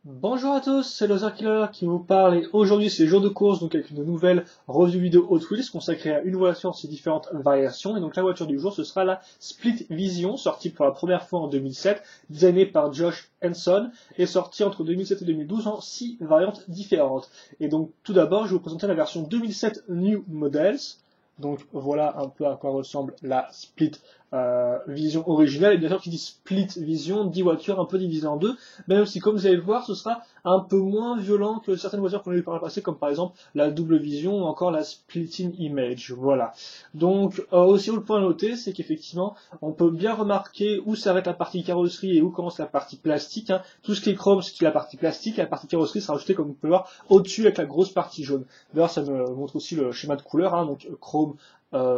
Bonjour à tous, c'est Loser Killer qui vous parle et aujourd'hui c'est jour de course donc avec une nouvelle review vidéo Hot Wheels consacrée à une voiture de ses différentes variations et donc la voiture du jour ce sera la Split Vision sortie pour la première fois en 2007, designée par Josh Henson et sortie entre 2007 et 2012 en 6 variantes différentes. Et donc tout d'abord je vais vous présenter la version 2007 New Models. Donc voilà un peu à quoi ressemble la Split Vision originale. Et bien sûr qui dit Split Vision dit voiture un peu divisée en deux. Même si comme vous allez le voir ce sera un peu moins violent que certaines voitures qu'on a eu par le passé comme par exemple la double vision ou encore la Splitting Image. Voilà. Donc aussi le point à noter c'est qu'effectivement on peut bien remarquer où s'arrête la partie carrosserie et où commence la partie plastique. Hein. Tout ce qui est chrome c'est la partie plastique et la partie carrosserie sera ajoutée comme vous pouvez voir au-dessus avec la grosse partie jaune. D'ailleurs ça me montre aussi le schéma de couleur, hein, donc chrome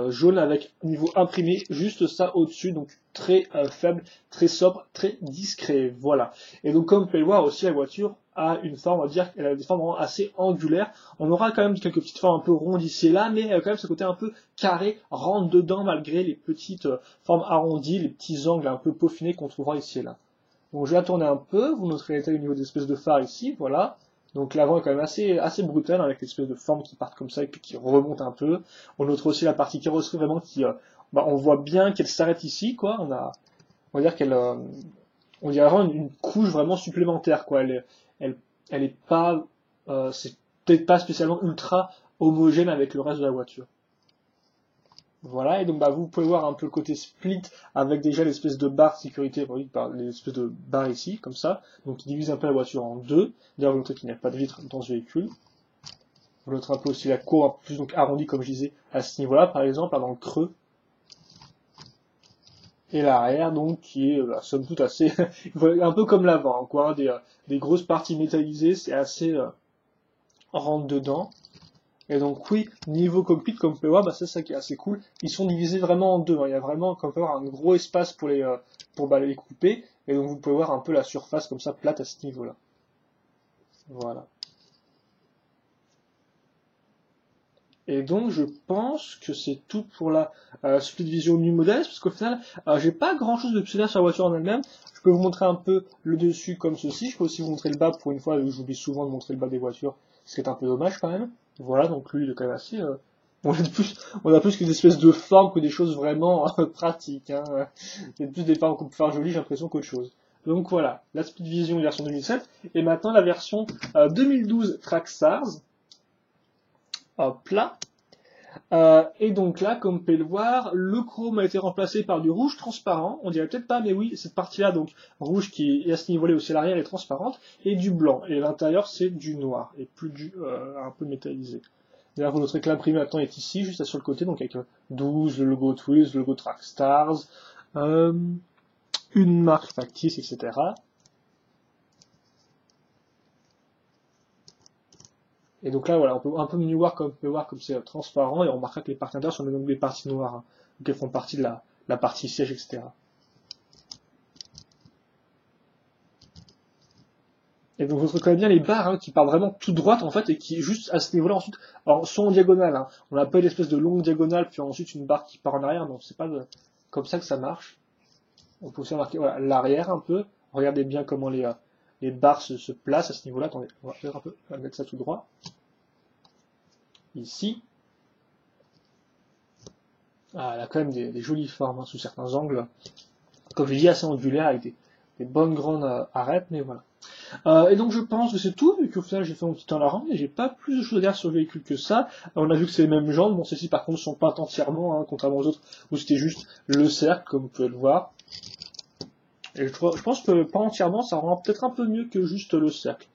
jaune avec niveau imprimé, juste ça au-dessus, donc très faible, très sobre, très discret, voilà. Et donc comme vous pouvez le voir aussi la voiture a une forme, on va dire qu'elle a des formes vraiment assez angulaires. On aura quand même quelques petites formes un peu rondes ici et là, mais elle a quand même ce côté un peu carré, rentre dedans malgré les petites formes arrondies, les petits angles un peu peaufinés qu'on trouvera ici et là. Donc je vais la tourner un peu, vous noterez l'état au niveau des espèces de phares ici, voilà. Donc l'avant est quand même assez brutal, hein, avec l'espèce de formes qui partent comme ça et puis qui remontent un peu. On note aussi la partie carrosserie vraiment qui, on voit bien qu'elle s'arrête ici, quoi. On va dire qu'elle, on dirait vraiment une couche vraiment supplémentaire, quoi. Elle, elle est pas, c'est peut-être pas spécialement ultra homogène avec le reste de la voiture. Voilà, et donc vous pouvez voir un peu le côté split avec déjà l'espèce de barre de sécurité, vous voyez, par l'espèce de barre ici, comme ça, donc qui divise un peu la voiture en deux. D'ailleurs, vous noterez qu'il n'y a pas de vitre dans ce véhicule. Vous noterez un peu aussi la cour un peu plus donc arrondie, comme je disais, à ce niveau-là, par exemple, là, dans le creux. Et l'arrière, donc, qui est, somme toute, assez, un peu comme l'avant, quoi, hein, des grosses parties métallisées, c'est assez rentre dedans. Et donc oui, niveau cockpit, comme vous pouvez voir, c'est ça qui est assez cool. Ils sont divisés vraiment en deux. Hein. Il y a vraiment, comme vous pouvez voir, un gros espace pour les couper. Et donc vous pouvez voir un peu la surface comme ça plate à ce niveau-là. Voilà. Et donc je pense que c'est tout pour la Split Vision New Models, parce qu'au final, j'ai pas grand chose de plus à dire sur la voiture en elle-même. Je peux vous montrer un peu le dessus comme ceci. Je peux aussi vous montrer le bas pour une fois, j'oublie souvent de montrer le bas des voitures, ce qui est un peu dommage quand même. Voilà, donc lui il est quand même assez. On a plus qu'une espèce de forme que des choses vraiment pratiques. Hein. C'est plus des formes qu'on peut faire jolies, j'ai l'impression qu'autre chose. Donc voilà, la Split Vision version 2007, et maintenant la version 2012 Trackstars. Hop là. Et donc là, comme vous pouvez le voir, le chrome a été remplacé par du rouge transparent. On dirait peut-être pas, mais oui, cette partie-là, donc rouge qui est à ce niveau-là aussi l'arrière est transparente, et du blanc. Et l'intérieur, c'est du noir, et plus du un peu métallisé. D'ailleurs, vous noterez que l'imprimé maintenant est ici, juste là sur le côté, donc avec 12, le logo Twiz, le logo Trackstars, une marque factice, etc. Et donc là, voilà, on peut un peu mieux voir comme, on peut voir comme c'est transparent, et on remarquera que les parties intérieures sont même des parties noires, hein, donc elles font partie de la partie siège, etc. Et donc vous reconnaissez bien les barres, hein, qui partent vraiment tout droite en fait et qui juste à ce niveau-là ensuite, alors sont en diagonale. Hein. On n'a pas une espèce de longue diagonale puis ensuite une barre qui part en arrière. Non, c'est pas comme ça que ça marche. On peut aussi remarquer voilà, l'arrière un peu. Regardez bien comment les barres se placent à ce niveau-là. Attendez, on va faire un peu, on va mettre ça tout droit. Ici. Ah, elle a quand même des jolies formes hein, sous certains angles. Comme je dis, assez angulaire avec des bonnes grandes arêtes, mais voilà. Et donc je pense que c'est tout, vu qu'au final j'ai fait mon petit temps à la ronde et j'ai pas plus de choses à dire sur le véhicule que ça. On a vu que c'est les mêmes jambes, bon celles-ci par contre sont peintes entièrement, hein, contrairement aux autres où c'était juste le cercle, comme vous pouvez le voir. Et je pense que pas entièrement, ça rend peut-être un peu mieux que juste le cercle.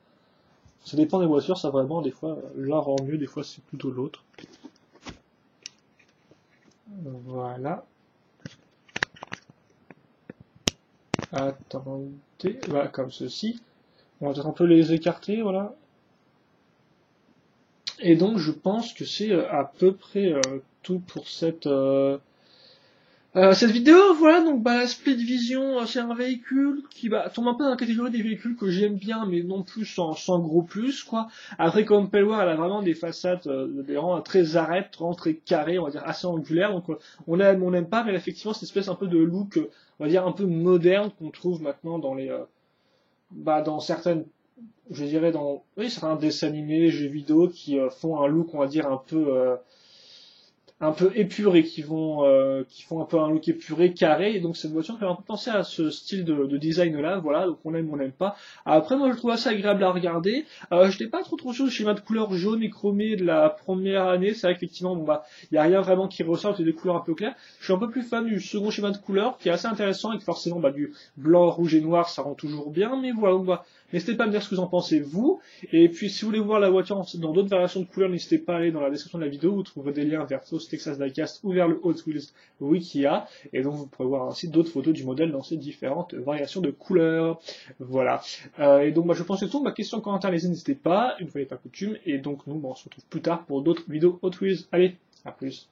Ça dépend des voitures, ça vraiment, des fois l'un rend mieux, des fois c'est plutôt l'autre. Voilà. Attendez, voilà, comme ceci. On va peut-être un peu les écarter, voilà. Et donc je pense que c'est à peu près tout pour cette vidéo. Voilà, donc la Split Vision, c'est un véhicule qui tombe un peu dans la catégorie des véhicules que j'aime bien, mais non plus sans gros plus, quoi. Après, comme on peut le voir, elle a vraiment des façades, des rangs très arêtes, rangs très carrés, on va dire assez angulaires, donc on aime, on n'aime pas, mais effectivement cette espèce un peu de look, on va dire un peu moderne qu'on trouve maintenant dans dans certaines je dirais oui, certains dessins animés, jeux vidéo qui font un look, on va dire, un peu épuré, qui font un peu un look épuré, carré, et donc cette voiture fait un peu penser à ce style de design là, voilà, donc on aime ou on n'aime pas. Après moi je trouve assez agréable à regarder, je n'étais pas trop sur le schéma de couleur jaune et chromé de la première année, c'est vrai qu'effectivement bon bah il y a rien vraiment qui ressort, c'est des couleurs un peu claires. Je suis un peu plus fan du second schéma de couleur qui est assez intéressant et que forcément bah du blanc, rouge et noir ça rend toujours bien, mais voilà, donc, bah, n'hésitez pas à me dire ce que vous en pensez vous. Et puis, si vous voulez voir la voiture dans d'autres variations de couleurs, n'hésitez pas à aller dans la description de la vidéo. Vous trouverez des liens vers Sauce Texas Diecast ou vers le Hot Wheels Wikia. Et donc, vous pourrez voir ainsi d'autres photos du modèle dans ces différentes variations de couleurs. Voilà. Et donc, bah, je pense que c'est tout. Ma question en commentaire, n'hésitez pas. Une fois n'est pas coutume. Et donc, nous, bah, on se retrouve plus tard pour d'autres vidéos Hot Wheels. Allez, à plus.